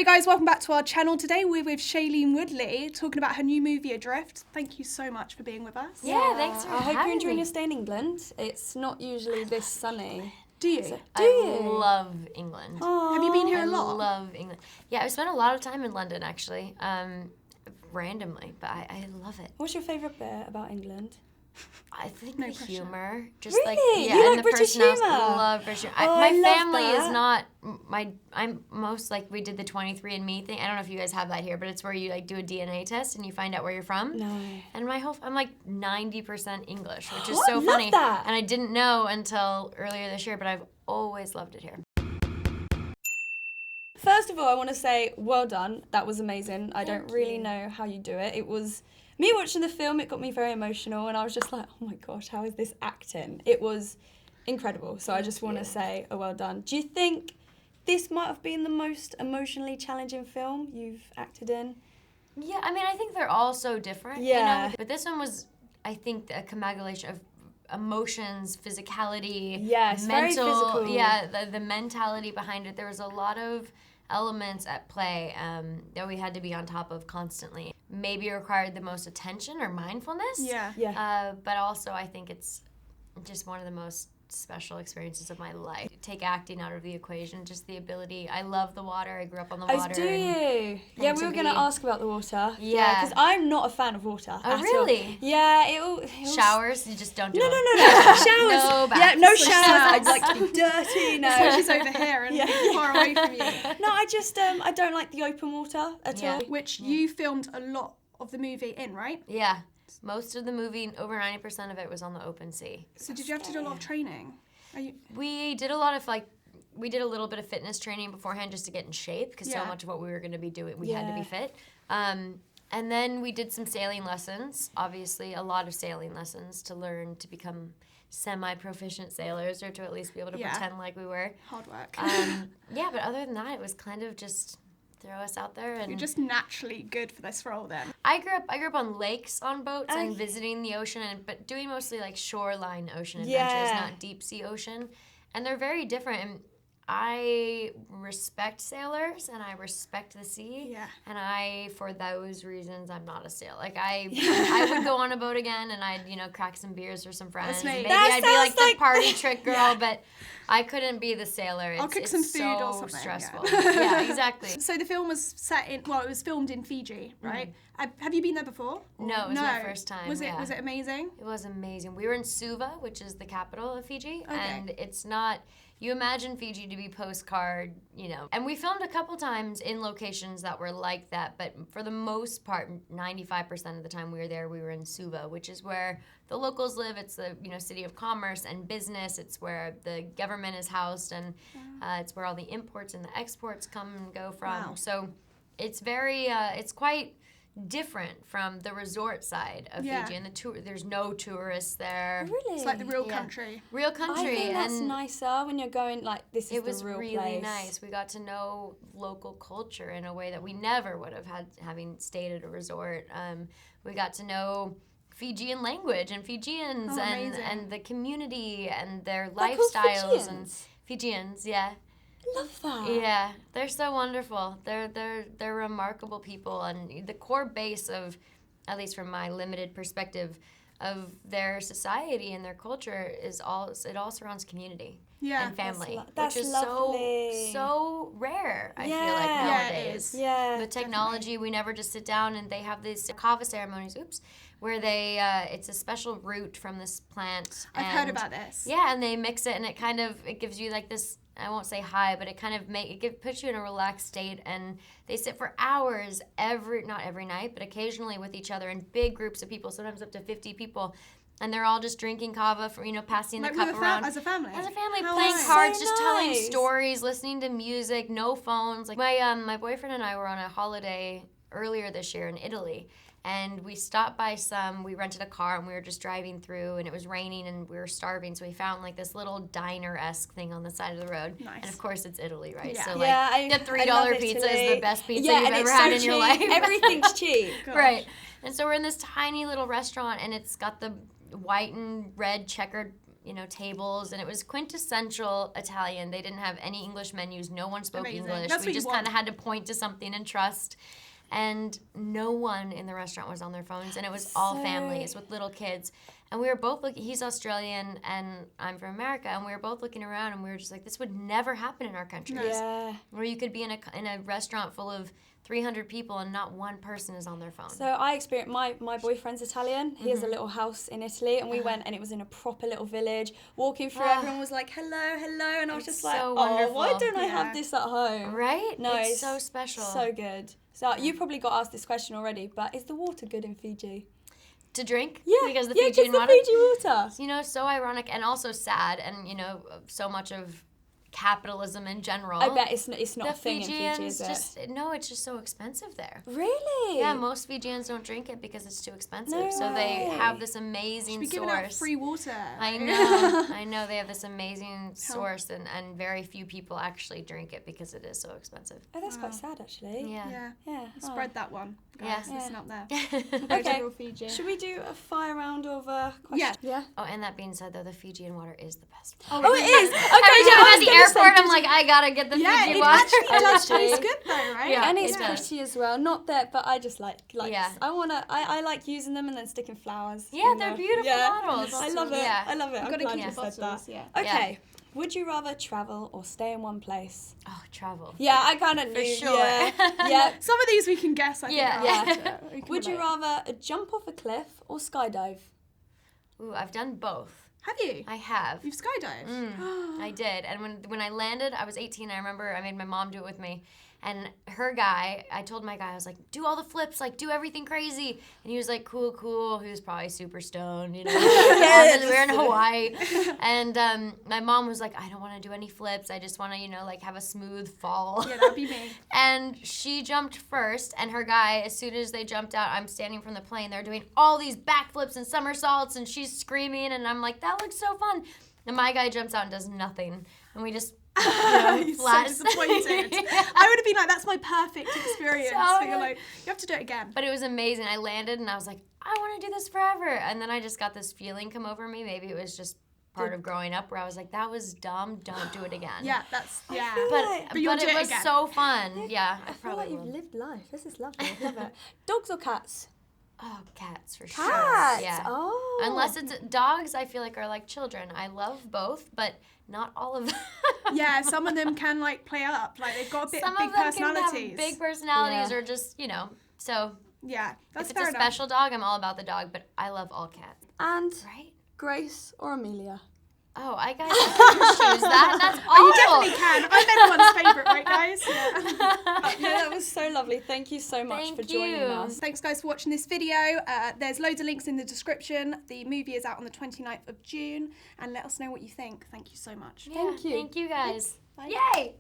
Hey guys, welcome back to our channel. Today we're with Shailene Woodley talking about her new movie Adrift. Thank you so much for being with us. Yeah, thanks for having me. I hope you're enjoying your stay in England. It's not usually this sunny. Do you? I love England. Have you been here a lot? I love England. Yeah, I've spent a lot of time in London actually, randomly, but I love it. What's your favourite bit about England? I think No the pressure. humor, just Really? like You and like the British personality. humour? I love British humor. Oh, My I love family is that. not I'm most like we did the 23andMe thing. I don't know if you guys have that here, but it's where you like do a DNA test and you find out where you're from. No. And I'm like 90% English, which is What? so Love funny. that. And I didn't know until earlier this year, but I've always loved it here. First of all, I want to say well done. That was amazing. I don't really know how you do it. It was me watching the film. It got me very emotional, and I was just like, oh my gosh, how is this acting? It was incredible. So I just want to say a well done. Do you think this might have been the most emotionally challenging film you've acted in? Yeah, I mean, I think they're all so different. Yeah. You know? But this one was, I think, a coagulation of emotions, physicality, Yes, very physical. Yeah, the mentality behind it. There was a lot of elements at play that we had to be on top of constantly. Maybe it required the most attention or mindfulness. Yeah. But also, I think it's just one of the most special experiences of my life. Take acting out of the equation, just the ability. I love the water. I grew up on the water. Oh, do you? Yeah, we to were going to be- ask about the water. Yeah. Because I'm not a fan of water. Oh, at all. really? Yeah, it all Showers, you just don't do No, them. no. Showers. No baths. Yeah, no So showers. I'd smells. like to be dirty. No. So she's over here and far away from you. No, I just I don't like the open water at Yeah. all. Which you filmed a lot of the movie in, right? Yeah. Most of the movie, over 90% of it was on the open sea. So did you have to do a lot of training? We did a lot of we did a little bit of fitness training beforehand just to get in shape because so Yeah. much of what we were going to be doing, we had to be Yeah. fit. And then we did some sailing lessons, obviously a lot of sailing lessons to learn to become semi-proficient sailors or to at least be able to Yeah. pretend like we were. Hard work. Yeah, but other than that, it was kind of just throw us out there and You're just naturally good for this role then. I grew up on lakes on boats and I- visiting the ocean, but doing mostly like shoreline ocean adventures, Yeah. not deep sea ocean. And they're very different. And I respect sailors and I respect the sea. Yeah. And for those reasons, I'm not a sailor. Like I would go on a boat again and I'd, crack some beers for some friends. That's me. Maybe That I'd be like sounds the like- party trick girl, but I couldn't be the sailor. I'll cook some it's food so or something, yeah. stressful. Yeah, exactly. So the film was it was filmed in Fiji, right? Have you been there before? No, it was my first time. Was it yeah. was it amazing? It was amazing. We were in Suva, which is the capital of Fiji, Okay. and it's not. You imagine Fiji to be postcard, And we filmed a couple times in locations that were like that, but for the most part, 95% of the time we were there, we were in Suva, which is where the locals live. It's the city of commerce and business. It's where the government is housed, and it's where all the imports and the exports come and go from. Wow. So it's very, it's quite different from the resort side of Yeah. Fiji, and there's no tourists there. Really? It's like the real Yeah. country. Real I country, think that's and nicer when you're going like this is it was the real really place. nice. We got to know local culture in a way that we never would have had having stayed at a resort. We got to know Fijian language and Fijians Oh, and amazing. the community and their They're called lifestyles and Fijians? Fijians, yeah. Love that. Yeah, they're so wonderful. They're remarkable people, and the core base of, at least from my limited perspective, of their society and their culture it all surrounds community Yeah. and family, That's which is lovely. so rare. I feel like Yeah. Yeah, it nowadays. is. Yeah. The technology, we never just sit down and they have these kava ceremonies. Where they it's a special root from this plant. I've heard and- about this. Yeah, and they mix it, and it gives you like this. I won't say high, but it kind of puts you in a relaxed state, and they sit for hours not every night, but occasionally with each other in big groups of people, sometimes up to 50 people, and they're all just drinking kava for passing Like the cup with around. as a family. As a family, How playing nice. cards, So just telling nice. stories, listening to music, no phones. Like my boyfriend and I were on a holiday earlier this year in Italy, and we stopped by we rented a car and we were just driving through, and it was raining and we were starving, so we found like this little diner-esque thing on the side of the road. Nice. And of course it's Italy, right? Yeah. So Yeah, like the I love $3 pizza is Italy. the best pizza Yeah, you've and ever it's had so in your cheap. life. Everything's cheap. Gosh. Right. And so we're in this tiny little restaurant, and it's got the white and red checkered tables, and it was quintessential Italian. They didn't have any English menus. No one spoke Amazing. English. That's We what you just want. kind of had to point to something and trust. And no one in the restaurant was on their phones, and it was all families with little kids. And we were both looking, he's Australian and I'm from America, and we were both looking around and we were just like, this would never happen in our countries. Yeah. Where you could be in a restaurant full of 300 people and not one person is on their phone. So I experienced, my boyfriend's Italian. He has a little house in Italy, and we went, and it was in a proper little village. Walking through, everyone was like, hello, hello. And I was It's just like, so oh, wonderful. why don't I Yeah. have this at home? Right? No, it's so special. So good. So you probably got asked this question already, but is the water good in Fiji? To drink? Yeah, Because the yeah, Fijian the water? Fiji water. So ironic and also sad, and so much of capitalism in general. I bet it's not the a thing in Fiji, Fijians is it? it's just so expensive there. Really? Yeah, most Fijians don't drink it because it's too expensive. No so they way. have this amazing Should be source. giving out free water. I know they have this amazing source, and very few people actually drink it because it is so expensive. Oh, that's quite sad, actually. Yeah. Yeah. Spread that one, Yeah. guys. Listen up there. Okay. Real Fiji. Should we do a fire round of questions? Yeah. Oh, and that being said, though, the Fijian water is the best. Oh, it is. Okay, Every time I'm at the airport, I'm like, I gotta get the Yeah, Fiji it water. actually does Literally. taste good though, right? Yeah. And it's it does. pretty as well. Not that, but I just like Yeah. I like using them and then sticking flowers. Yeah, in they're the- beautiful bottles. I love it. Yeah. I love it. I'm Gotta glad keep you the said bottles, that. yeah. Okay. Would you rather travel or stay in one place? Oh, travel. Yeah, I kind of knew. sure. Yeah. Yeah. Some of these we can guess, I think. Yeah. Yeah. We can Would you relate. rather jump off a cliff or skydive? Ooh, I've done both. Have you? I have. You've skydived? I did. And when I landed, I was 18. I remember I made my mom do it with me. And I told my guy, I was like, do all the flips, like do everything crazy. And he was like, cool, cool. He was probably super stoned, And we were in Hawaii. And my mom was like, I don't want to do any flips. I just want to, like have a smooth fall. Yeah, that'd be me. And she jumped first, and her guy, as soon as they jumped out, I'm standing from the plane. They're doing all these backflips and somersaults, and she's screaming, and I'm like, that looks so fun. And my guy jumps out and does nothing, and we just He's so flat. disappointed. I would have been like, that's my perfect experience. So But you're good. like, you have to do it again. But it was amazing. I landed, and I was like, I want to do this forever. And then I just got this feeling come over me. Maybe it was just part of growing up, where I was like, that was dumb. Don't do it again. Yeah, that's, yeah. But you'll do it it was again. so fun. Yeah, I I feel probably like you've will. lived life. This is lovely. I love it. Dogs or cats? Oh, cats for sure. Cats. Yeah. Oh. Unless it's dogs, I feel like are like children. I love both, but not all of them. Yeah, some of them can like play up. Like they've got a bit Some big of them personalities. can have big personalities, Yeah. or just So Yeah, that's if it's fair a enough. special dog, I'm all about the dog. But I love all cats. And Right? Grace or Amelia? Oh, I guys can choose that. That's awful. Oh, you definitely can. I'm everyone's favourite, right, guys? Yeah. Yeah, that was so lovely. Thank you so much Thank for joining you. us. Thanks, guys, for watching this video. There's loads of links in the description. The movie is out on the 29th of June. And let us know what you think. Thank you so much. Yeah, Thank you. Thank you guys. Bye. Yay!